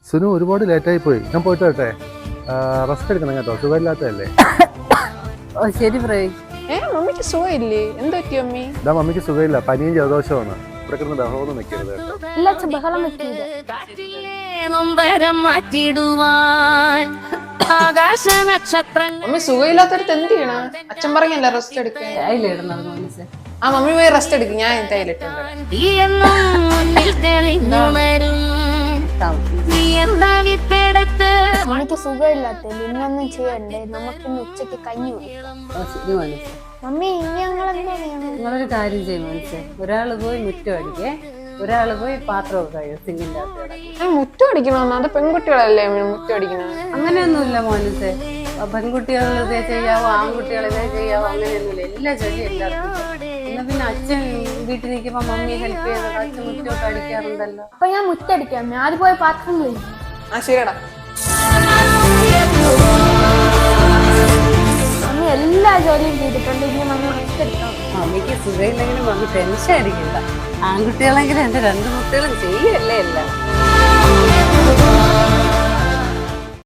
സുനു ഒരുപാട് ലേറ്റായി പോയി. ഞാൻ പോയിട്ട് വരട്ടെ. റെസ്റ്റ് എടുക്കണം കേട്ടോ, സുഖമില്ലാത്തതല്ലേ. ഓ ശരി പ്രവീൺ. മമ്മിക്ക് സുഖമില്ലേ? എന്താ പറ്റി മമ്മി? ഇതാ മമ്മിക്ക് സുഖമില്ല, പനിയും ജലദോഷമാണ്. ഇവിടെ കിടന്ന് ബഹളമൊന്നും വെക്കരുത് കേട്ടോ. മമ്മി സുഖമില്ലാത്തവരത്ത് എന്ത് ചെയ്യണം? അച്ഛൻ പറഞ്ഞല്ല റെസ്റ്റ് എടുക്കാൻ. ആ മമ്മി പോയി റെസ്റ്റ് എടുക്കും, ഞാൻ തയ്യിലിട്ടുണ്ട്. എനിക്ക് സുഖമില്ലാത്ത ഇന്നൊന്നും ചെയ്യണ്ടേ, നമുക്കിന്ന് ഉച്ചക്ക് കഞ്ഞി കുടിക്കാം. മമ്മി ഇനി ഞങ്ങൾ എന്താ ചെയ്യണം? നിങ്ങളൊരു കാര്യം ചെയ്യും മനസ്സേ, ഒരാള് പോയി മുറ്റം അടിക്കേ, ഒരാള് പോയി പാത്രമൊക്കെ കഴിയും സിങ്കിന്റെ അകത്ത്. മുറ്റം അടിക്കണമെന്ന്? അത് പെൺകുട്ടികളല്ലേ മുറ്റം അടിക്കണം? അങ്ങനെയൊന്നുമില്ല മോനത്തെ, പെൺകുട്ടികൾ ഇതേ ചെയ്യാവോ ആൺകുട്ടികൾ ഇതേ ചെയ്യാവോ അങ്ങനെയൊന്നുമില്ല, എല്ലാ ജോലിയും എല്ലാവർക്കും. എന്നാ പിന്നെ അച്ഛൻ വീട്ടിൽ നിൽക്കുമ്പോ മമ്മി ഹെൽപ്പ് ചെയ്തത്, അച്ഛൻ മുറ്റമൊക്കെ അടിക്കാറുണ്ടല്ലോ. അപ്പൊ ഞാൻ മുറ്റടിക്കാം, ഞാൻ അത് പോയി പാത്രം കഴിക്കും. ആ ശരിയടാ. മമ്മി എല്ലാ ജോലിയും ചെയ്തിട്ടുണ്ട്, ഇനി മമ്മി മുറ്റെടുക്കാം. മമ്മിക്ക് സുഖമില്ലെങ്കിലും മമ്മി ടെൻഷൻ അടിക്കണ്ട. ആൺകുട്ടികളെങ്കിലും എന്റെ 2 കുട്ടികളും ചെയ്യല്ലേ എല്ലാം.